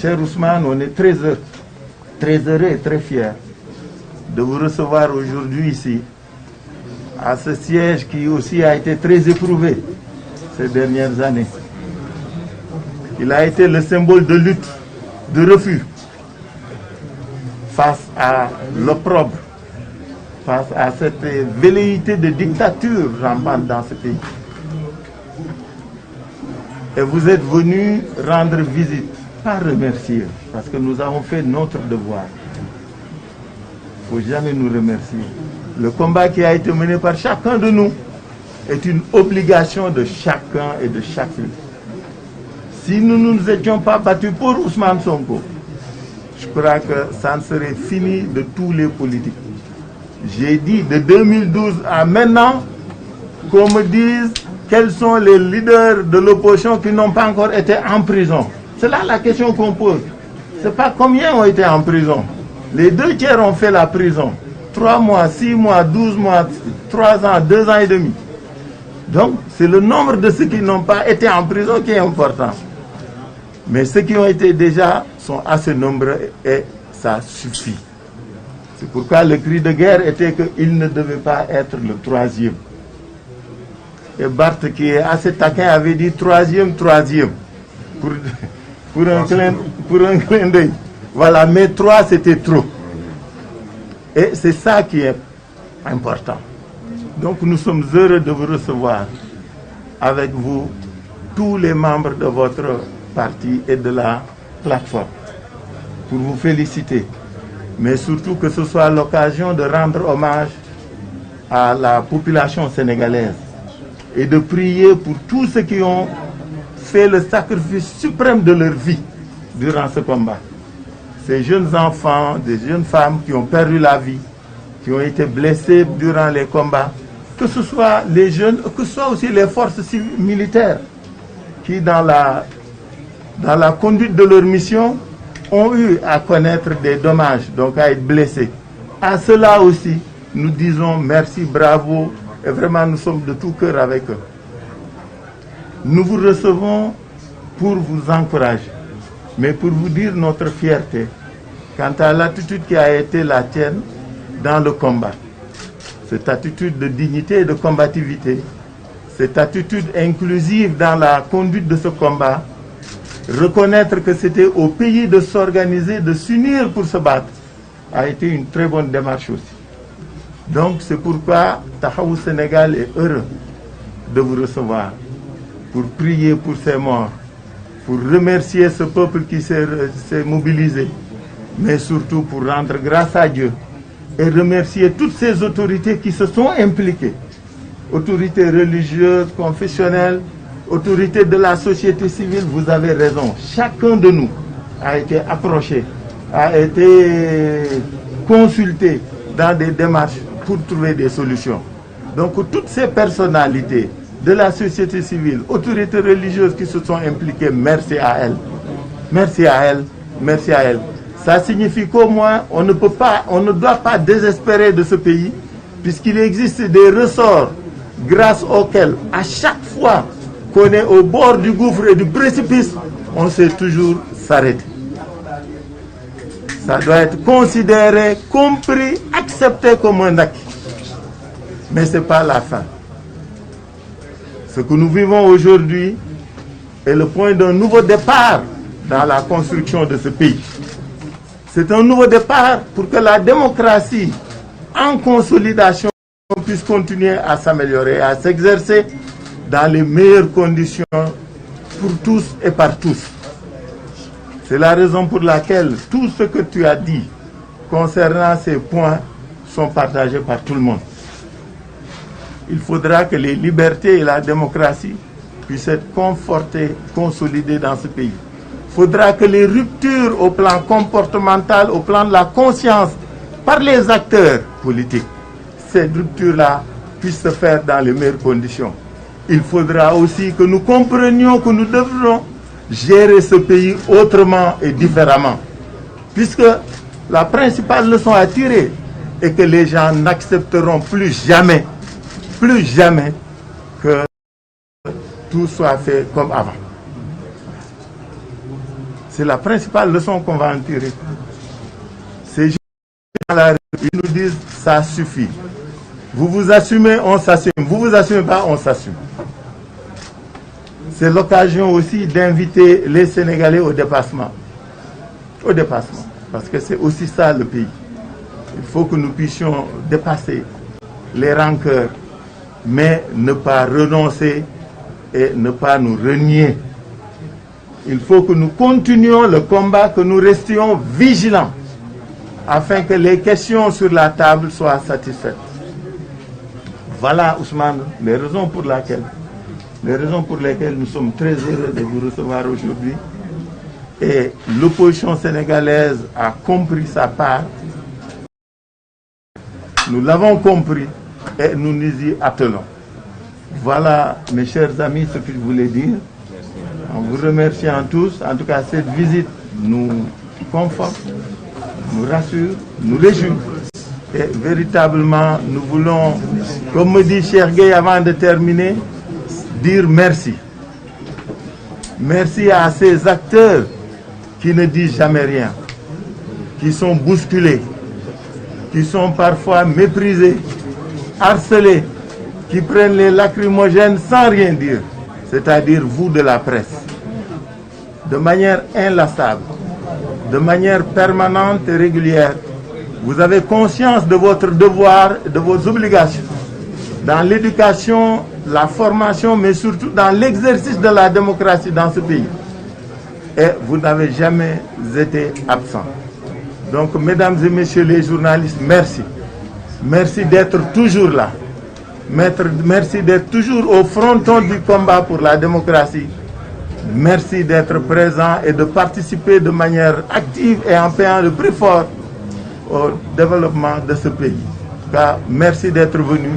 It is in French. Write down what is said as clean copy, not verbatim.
Cher Ousmane, on est très heureux et très fiers de vous recevoir aujourd'hui ici, à ce siège qui aussi a été très éprouvé ces dernières années. Il a été le symbole de lutte, de refus face à l'opprobre, face à cette velléité de dictature rampante dans ce pays. Et vous êtes venu rendre visite, pas remercier, parce que nous avons fait notre devoir. Il ne faut jamais nous remercier. Le combat qui a été mené par chacun de nous est une obligation de chacun et de chacune. Si nous ne nous étions pas battus pour Ousmane Sonko, je crois que ça ne serait fini de tous les politiques. J'ai dit de 2012 à maintenant qu'on me dise quels sont les leaders de l'opposition qui n'ont pas encore été en prison. C'est là la question qu'on pose. Ce n'est pas combien ont été en prison. Les 2/3 ont fait la prison. 3 mois, 6 mois, 12 mois, 3 ans, 2 ans et demi. Donc, c'est le nombre de ceux qui n'ont pas été en prison qui est important. Mais ceux qui ont été déjà sont assez nombreux et ça suffit. C'est pourquoi le cri de guerre était qu'il ne devait pas être le 3e. Et Barthes, qui est assez taquin, avait dit 3e pour un clin d'œil. Voilà, mais 3 c'était trop. Et c'est ça qui est important. Donc nous sommes heureux de vous recevoir avec vous, tous les membres de votre parti et de la plateforme, pour vous féliciter. Mais surtout que ce soit l'occasion de rendre hommage à la population sénégalaise et de prier pour tous ceux qui ont fait le sacrifice suprême de leur vie durant ce combat. Ces jeunes enfants, des jeunes femmes qui ont perdu la vie, qui ont été blessés durant les combats, que ce soit les jeunes, que ce soit aussi les forces militaires qui, dans la conduite de leur mission, ont eu à connaître des dommages, donc à être blessés. À cela aussi, nous disons merci, bravo, et vraiment nous sommes de tout cœur avec eux. Nous vous recevons pour vous encourager, mais pour vous dire notre fierté quant à l'attitude qui a été la tienne dans le combat. Cette attitude de dignité et de combativité, cette attitude inclusive dans la conduite de ce combat, reconnaître que c'était au pays de s'organiser, de s'unir pour se battre, a été une très bonne démarche aussi. Donc c'est pourquoi Tahaou Sénégal est heureux de vous recevoir, pour prier pour ces morts, pour remercier ce peuple qui s'est mobilisé, mais surtout pour rendre grâce à Dieu et remercier toutes ces autorités qui se sont impliquées, autorités religieuses, confessionnelles, autorités de la société civile. Vous avez raison, chacun de nous a été approché, a été consulté dans des démarches pour trouver des solutions. Donc toutes ces personnalités de la société civile, autorités religieuses qui se sont impliquées, merci à elles. Merci à elles, merci à elles. Ça signifie qu'au moins, on ne doit pas désespérer de ce pays, puisqu'il existe des ressorts grâce auxquels, à chaque fois qu'on est au bord du gouffre et du précipice, on sait toujours s'arrêter. Ça doit être considéré, compris, accepté comme un acquis. Mais ce n'est pas la fin. Ce que nous vivons aujourd'hui est le point d'un nouveau départ dans la construction de ce pays. C'est un nouveau départ pour que la démocratie en consolidation puisse continuer à s'améliorer, à s'exercer dans les meilleures conditions pour tous et par tous. C'est la raison pour laquelle tout ce que tu as dit concernant ces points sont partagés par tout le monde. Il faudra que les libertés et la démocratie puissent être confortées, consolidées dans ce pays. Il faudra que les ruptures au plan comportemental, au plan de la conscience, par les acteurs politiques, ces ruptures-là puissent se faire dans les meilleures conditions. Il faudra aussi que nous comprenions que nous devrons gérer ce pays autrement et différemment. Puisque la principale leçon à tirer est que les gens n'accepteront plus jamais que tout soit fait comme avant. C'est la principale leçon qu'on va en tirer. Ces gens dans la rue, ils nous disent ça suffit. Vous vous assumez, on s'assume. Vous vous assumez pas, on s'assume. C'est l'occasion aussi d'inviter les Sénégalais au dépassement. Au dépassement. Parce que c'est aussi ça le pays. Il faut que nous puissions dépasser les rancœurs, mais ne pas renoncer et ne pas nous renier. Il faut que nous continuions le combat, que nous restions vigilants, afin que les questions sur la table soient satisfaites. Voilà, Ousmane, les raisons pour lesquelles nous sommes très heureux de vous recevoir aujourd'hui. Et l'opposition sénégalaise a compris sa part. Nous l'avons compris et nous nous y attelons. Voilà, mes chers amis, ce que je voulais dire. En vous remerciant tous, en tout cas, cette visite nous conforte, nous rassure, nous réjouit. Et véritablement, nous voulons, comme me dit Cheikh Gueye avant de terminer, dire merci. Merci à ces acteurs qui ne disent jamais rien, qui sont bousculés, qui sont parfois méprisés, harcelés, qui prennent les lacrymogènes sans rien dire, c'est-à-dire vous de la presse, de manière inlassable, de manière permanente et régulière. Vous avez conscience de votre devoir et de vos obligations dans l'éducation, la formation, mais surtout dans l'exercice de la démocratie dans ce pays. Et vous n'avez jamais été absent. Donc, mesdames et messieurs les journalistes, merci. Merci d'être toujours là. Merci d'être toujours au fronton du combat pour la démocratie. Merci d'être présent et de participer de manière active et en payant le prix fort au développement de ce pays. Merci d'être venu.